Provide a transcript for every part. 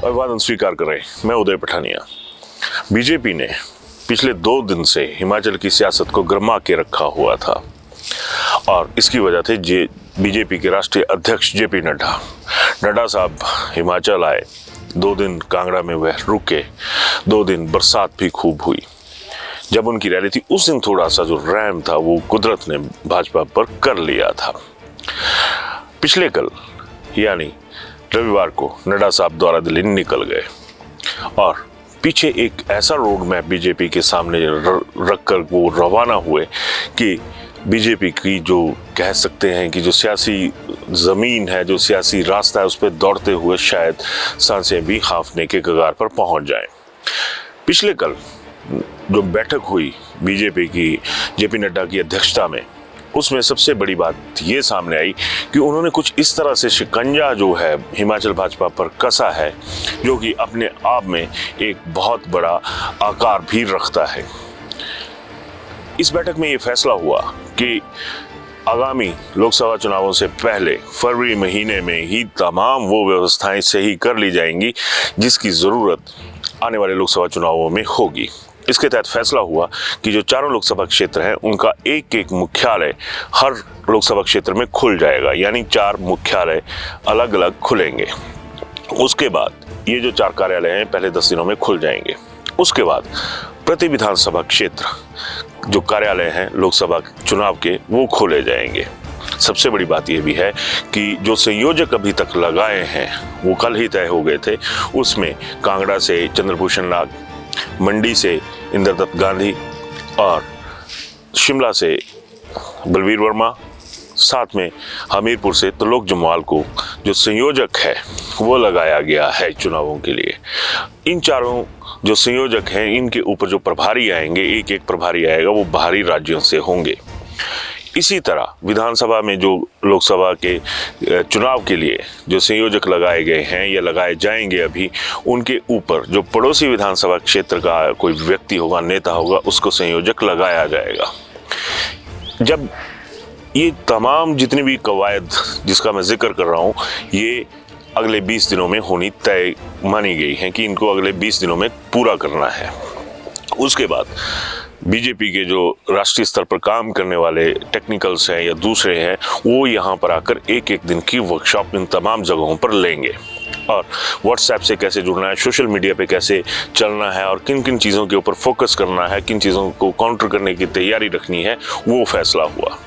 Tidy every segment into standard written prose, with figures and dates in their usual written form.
अभिवादन स्वीकार करें। मैं उदय पठानिया। बीजेपी ने पिछले 2 दिन से हिमाचल की सियासत को गरमा के रखा हुआ था और इसकी वजह थे बीजेपी के राष्ट्रीय अध्यक्ष जेपी नड्डा साहब हिमाचल आए। 2 दिन कांगड़ा में वह रुके। 2 दिन बरसात भी खूब हुई। जब उनकी रैली थी उस दिन थोड़ा सा जो रहम था वो कुदरत ने भाजपा पर कर लिया था। पिछले कल यानी रविवार को नड्डा साहब द्वारा दिल्ली निकल गए और पीछे एक ऐसा रोड मैप बीजेपी के सामने रखकर वो रवाना हुए कि बीजेपी की जो कह सकते हैं कि जो सियासी ज़मीन है, जो सियासी रास्ता है, उस पर दौड़ते हुए शायद सांसें भी हाँफने के कगार पर पहुंच जाएं। पिछले कल जो बैठक हुई बीजेपी की जेपी नड्डा की अध्यक्षता में, उसमें सबसे बड़ी बात ये सामने आई कि उन्होंने कुछ इस तरह से शिकंजा जो है हिमाचल भाजपा पर कसा है जो कि अपने आप में एक बहुत बड़ा आकार भी रखता है। इस बैठक में ये फैसला हुआ कि आगामी लोकसभा चुनावों से पहले फरवरी महीने में ही तमाम वो व्यवस्थाएं सही कर ली जाएंगी जिसकी ज़रूरत आने वाले लोकसभा चुनावों में होगी। इसके तहत फैसला हुआ कि जो 4 लोकसभा क्षेत्र हैं उनका एक मुख्यालय हर लोकसभा क्षेत्र में खुल जाएगा, यानी 4 मुख्यालय अलग अलग खुलेंगे। उसके बाद ये जो 4 कार्यालय हैं पहले 10 दिनों में खुल जाएंगे। उसके बाद प्रति विधानसभा क्षेत्र जो कार्यालय हैं लोकसभा चुनाव के वो खोले जाएंगे। सबसे बड़ी बात यह भी है कि जो संयोजक अभी तक लगाए हैं वो कल ही तय हो गए थे। उसमें कांगड़ा से चंद्रभूषण लाल, मंडी से इंद्रदत्त गांधी और शिमला से बलवीर वर्मा, साथ में हमीरपुर से त्रिलोक जम्वाल को जो संयोजक है वो लगाया गया है चुनावों के लिए। इन 4 जो संयोजक हैं इनके ऊपर जो प्रभारी आएंगे, एक प्रभारी आएगा, वो बाहरी राज्यों से होंगे। इसी तरह विधानसभा में जो लोकसभा के चुनाव के लिए जो संयोजक लगाए गए हैं या लगाए जाएंगे अभी, उनके ऊपर जो पड़ोसी विधानसभा क्षेत्र का कोई व्यक्ति होगा, नेता होगा, उसको संयोजक लगाया जाएगा। जब ये तमाम जितनी भी कवायद जिसका मैं जिक्र कर रहा हूँ ये अगले 20 दिनों में होनी तय मानी गई है कि इनको अगले 20 दिनों में पूरा करना है। उसके बाद बीजेपी के जो राष्ट्रीय स्तर पर काम करने वाले टेक्निकल्स हैं या दूसरे हैं वो यहाँ पर आकर एक दिन की वर्कशॉप इन तमाम जगहों पर लेंगे और व्हाट्सएप से कैसे जुड़ना है, सोशल मीडिया पे कैसे चलना है और किन किन चीज़ों के ऊपर फोकस करना है, किन चीज़ों को काउंटर करने की तैयारी रखनी है, वो फैसला हुआ।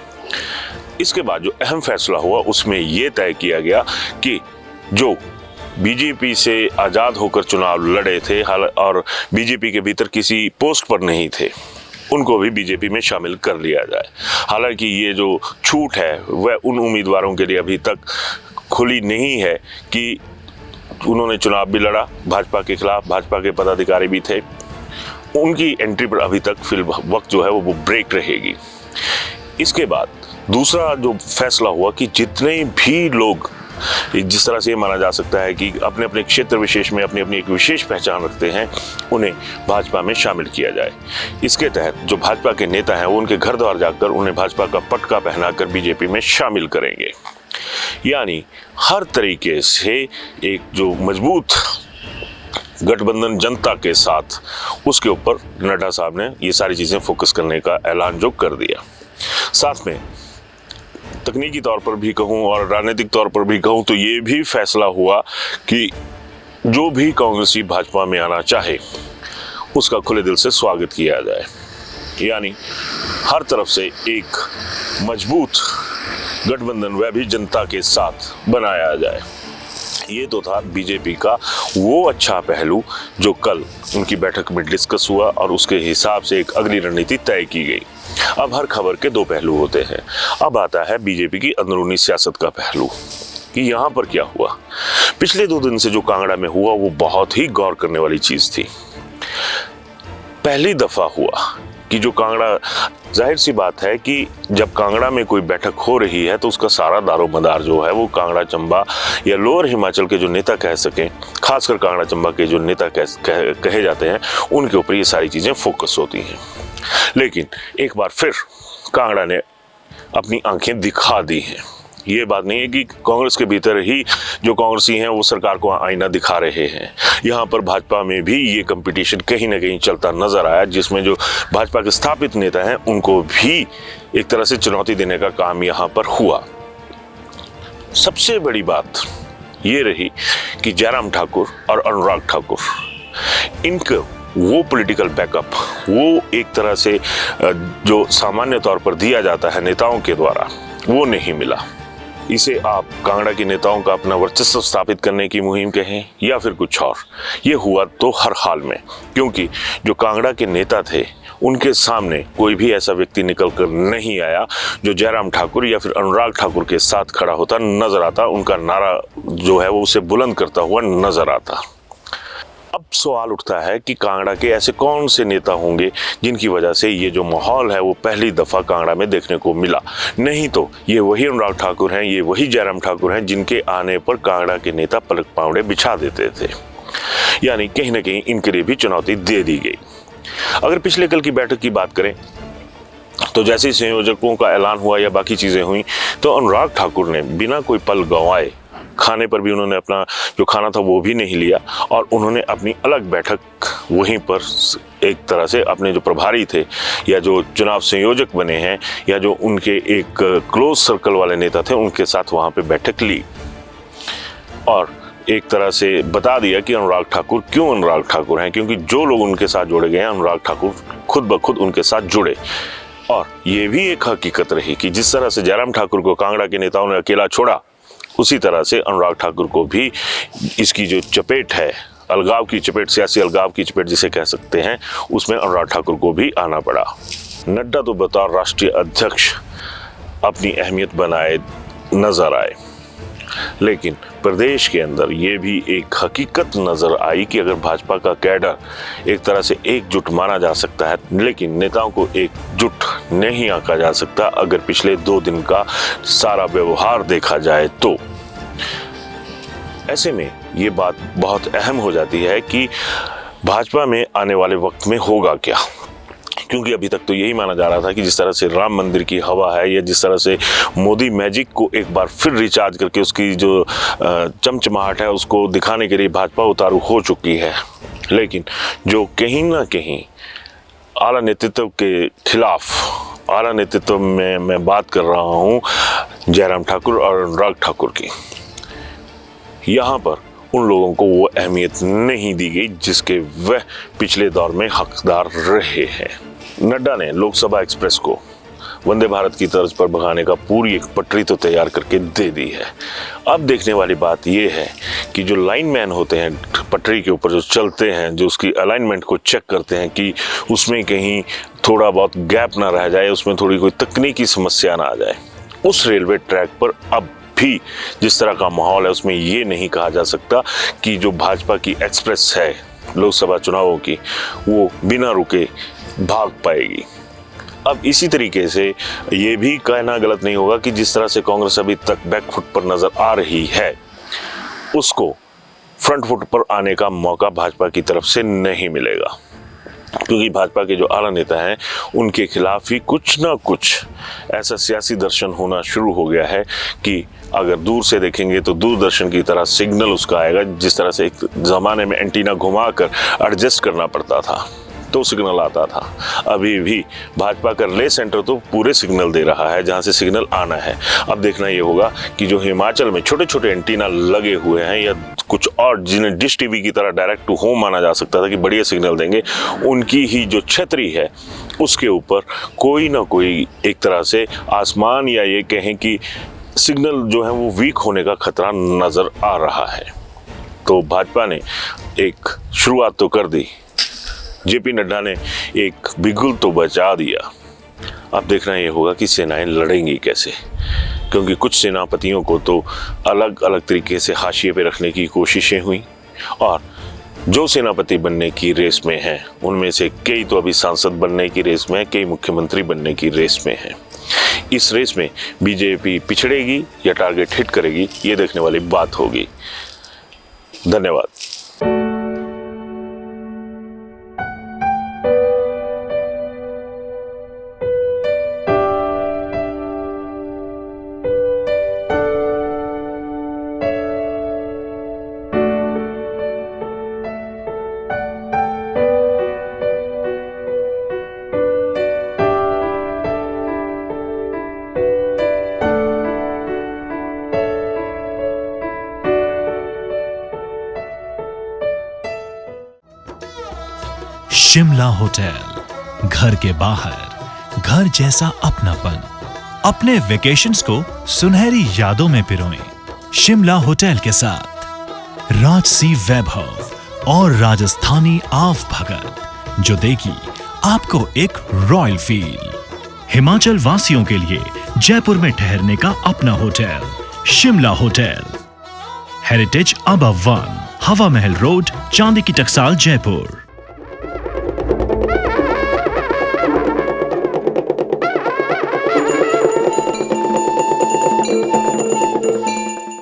इसके बाद जो अहम फैसला हुआ उसमें ये तय किया गया कि जो बीजेपी से आज़ाद होकर चुनाव लड़े थे और बीजेपी के भीतर किसी पोस्ट पर नहीं थे, उनको भी बीजेपी में शामिल कर लिया जाए। हालांकि ये जो छूट है वह उन उम्मीदवारों के लिए अभी तक खुली नहीं है कि उन्होंने चुनाव भी लड़ा भाजपा के खिलाफ, भाजपा के पदाधिकारी भी थे, उनकी एंट्री पर अभी तक फिल वक्त जो है वो ब्रेक रहेगी। इसके बाद दूसरा जो फैसला हुआ कि जितने भी लोग, जिस तरह से ये माना जा सकता है कि अपने अपने क्षेत्र विशेष में अपनी अपनी एक विशेष पहचान रखते हैं, उन्हें भाजपा में शामिल किया जाए। इसके तहत जो भाजपा के नेता हैं वो उनके घर द्वार जाकर उन्हें भाजपा का पटका पहनाकर बीजेपी में शामिल करेंगे। यानी हर तरीके से एक जो मजबूत गठबंधन जनता के साथ, उसके ऊपर नड्डा साहब ने ये सारी चीज़ें फोकस करने का ऐलान जो कर दिया। साथ में तकनीकी तौर पर भी कहूँ और राजनीतिक तौर पर भी कहूँ तो ये भी फैसला हुआ कि जो भी कांग्रेसी भाजपा में आना चाहे उसका खुले दिल से स्वागत किया जाए। यानी हर तरफ से एक मजबूत गठबंधन वह भी जनता के साथ बनाया जाए। ये तो था बीजेपी का वो अच्छा पहलू जो कल उनकी बैठक में डिस्कस हुआ और उसके हिसाब से एक अगली रणनीति तय की गई। अब हर खबर के 2 पहलू होते हैं। अब आता है बीजेपी की अंदरूनी सियासत का पहलू कि यहाँ पर क्या हुआ। पिछले 2 दिन से जो कांगड़ा में हुआ वो बहुत ही गौर करने वाली चीज़ थी। पहली दफ़ा हुआ कि जो कांगड़ा, जाहिर सी बात है कि जब कांगड़ा में कोई बैठक हो रही है तो उसका सारा दारोमदार जो है वो कांगड़ा चंबा या लोअर हिमाचल के जो नेता कह सकें, खासकर कांगड़ा चंबा के जो नेता कहे जाते हैं, उनके ऊपर ये सारी चीज़ें फोकस होती हैं। लेकिन एक बार फिर कांगड़ा ने अपनी आंखें दिखा दी हैं ये बात नहीं है कि कांग्रेस के भीतर ही जो कांग्रेसी हैं वो सरकार को आईना दिखा रहे हैं। यहाँ पर भाजपा में भी ये कंपटीशन कहीं ना कहीं चलता नजर आया, जिसमें जो भाजपा के स्थापित नेता हैं उनको भी एक तरह से चुनौती देने का काम यहाँ पर हुआ। सबसे बड़ी बात ये रही कि जयराम ठाकुर और अनुराग ठाकुर, इनको वो पॉलिटिकल बैकअप, वो एक तरह से जो सामान्य तौर पर दिया जाता है नेताओं के द्वारा, वो नहीं मिला। इसे आप कांगड़ा के नेताओं का अपना वर्चस्व स्थापित करने की मुहिम कहें या फिर कुछ और, ये हुआ तो हर हाल में, क्योंकि जो कांगड़ा के नेता थे उनके सामने कोई भी ऐसा व्यक्ति निकल कर नहीं आया जो जयराम ठाकुर या फिर अनुराग ठाकुर के साथ खड़ा होता नजर आता, उनका नारा जो है वो उसे बुलंद करता हुआ नजर आता। अब सवाल उठता है कि कांगड़ा के ऐसे कौन से नेता होंगे जिनकी वजह से ये जो माहौल है वो पहली दफा कांगड़ा में देखने को मिला। नहीं तो ये वही अनुराग ठाकुर हैं, ये वही जयराम ठाकुर हैं जिनके आने पर कांगड़ा के नेता पलक पावड़े बिछा देते थे। यानी कहीं ना कहीं इनके लिए भी चुनौती दे दी गई। अगर पिछले कल की बैठक की बात करें तो जैसे ही संयोजकों का ऐलान हुआ या बाकी चीजें हुई तो अनुराग ठाकुर ने बिना कोई पल गंवाए, खाने पर भी उन्होंने अपना जो खाना था वो भी नहीं लिया और उन्होंने अपनी अलग बैठक वहीं पर एक तरह से अपने जो प्रभारी थे या जो चुनाव संयोजक बने हैं या जो उनके एक क्लोज सर्कल वाले नेता थे उनके साथ वहां पे बैठक ली और एक तरह से बता दिया कि अनुराग ठाकुर क्यों अनुराग ठाकुर हैं, क्योंकि जो लोग उनके साथ जोड़े गए हैं अनुराग ठाकुर खुद ब खुद उनके साथ जुड़े। और ये भी एक हकीकत रही कि जिस तरह से जयराम ठाकुर को कांगड़ा के नेताओं ने अकेला छोड़ा, उसी तरह से अनुराग ठाकुर को भी इसकी जो चपेट है, अलगाव की चपेट, सियासी अलगाव की चपेट जिसे कह सकते हैं, उसमें अनुराग ठाकुर को भी आना पड़ा। नड्डा तो बतौर राष्ट्रीय अध्यक्ष अपनी अहमियत बनाए नजर आए, लेकिन प्रदेश के अंदर ये भी एक हकीकत नजर आई कि अगर भाजपा का कैडर एक तरह से एकजुट माना जा सकता है, लेकिन नेताओं को एकजुट नहीं आंका जा सकता अगर पिछले 2 दिन का सारा व्यवहार देखा जाए तो। ऐसे में ये बात बहुत अहम हो जाती है कि भाजपा में आने वाले वक्त में होगा क्या, क्योंकि अभी तक तो यही माना जा रहा था कि जिस तरह से राम मंदिर की हवा है या जिस तरह से मोदी मैजिक को एक बार फिर रिचार्ज करके उसकी जो चमचमाहट है उसको दिखाने के लिए भाजपा उतारू हो चुकी है, लेकिन जो कहीं ना कहीं आला नेतृत्व के खिलाफ, आला नेतृत्व में मैं बात कर रहा हूँ जयराम ठाकुर और अनुराग ठाकुर की, यहाँ पर उन लोगों को वो अहमियत नहीं दी गई जिसके वह पिछले दौर में हकदार रहे हैं। नड्डा ने लोकसभा एक्सप्रेस को वंदे भारत की तर्ज पर भगाने का पूरी एक पटरी तो तैयार करके दे दी है। अब देखने वाली बात यह है कि जो लाइनमैन होते हैं पटरी के ऊपर जो चलते हैं, जो उसकी अलाइनमेंट को चेक करते हैं कि उसमें कहीं थोड़ा बहुत गैप ना रह जाए, उसमें थोड़ी कोई तकनीकी समस्या ना आ जाए, उस रेलवे ट्रैक पर अब भी जिस तरह का माहौल है उसमें ये नहीं कहा जा सकता कि जो भाजपा की एक्सप्रेस है लोकसभा चुनावों की वो बिना रुके भाग पाएगी। अब इसी तरीके से ये भी कहना गलत नहीं होगा कि जिस तरह से कांग्रेस अभी तक बैकफुट पर नजर आ रही है, उसको फ्रंट फुट पर आने का मौका भाजपा की तरफ से नहीं मिलेगा, क्योंकि भाजपा के जो आला नेता हैं उनके खिलाफ ही कुछ ना कुछ ऐसा सियासी दर्शन होना शुरू हो गया है कि अगर दूर से देखेंगे तो दूरदर्शन की तरह सिग्नल उसका आएगा। जिस तरह से एक ज़माने में एंटीना घुमाकर एडजस्ट करना पड़ता था तो सिग्नल आता था, अभी भी भाजपा का रिले सेंटर तो पूरे सिग्नल दे रहा है जहां से सिग्नल आना है। अब देखना ये होगा कि जो हिमाचल में छोटे छोटे एंटीना लगे हुए हैं या कुछ और जिन्हें डिश टीवी की तरह डायरेक्ट टू होम माना जा सकता था कि बढ़िया सिग्नल देंगे, उनकी ही जो छतरी है उसके ऊपर कोई ना कोई एक तरह से आसमान या ये कहें कि सिग्नल जो है वो वीक होने का खतरा नजर आ रहा है। तो भाजपा ने एक शुरुआत तो कर दी, जेपी नड्डा ने एक बिगुल तो बचा दिया। अब देखना ये होगा कि सेनाएं लड़ेंगी कैसे, क्योंकि कुछ सेनापतियों को तो अलग अलग तरीके से हाशिए पे रखने की कोशिशें हुई और जो सेनापति बनने की रेस में हैं उनमें से कई तो अभी सांसद बनने की रेस में है, कई मुख्यमंत्री बनने की रेस में है। इस रेस में बीजेपी पिछड़ेगी या टारगेट हिट करेगी, ये देखने वाली बात होगी। धन्यवाद। शिमला होटल, घर के बाहर घर जैसा अपनापन। अपने वेकेशंस को सुनहरी यादों में पिरोएं शिमला होटल के साथ। राजसी वैभव और राजस्थानी आव भगत जो देगी आपको एक रॉयल फील। हिमाचल वासियों के लिए जयपुर में ठहरने का अपना hotel Shimla hotel. Heritage above 1, हवा महल रोड, चांदी की टकसाल, जयपुर।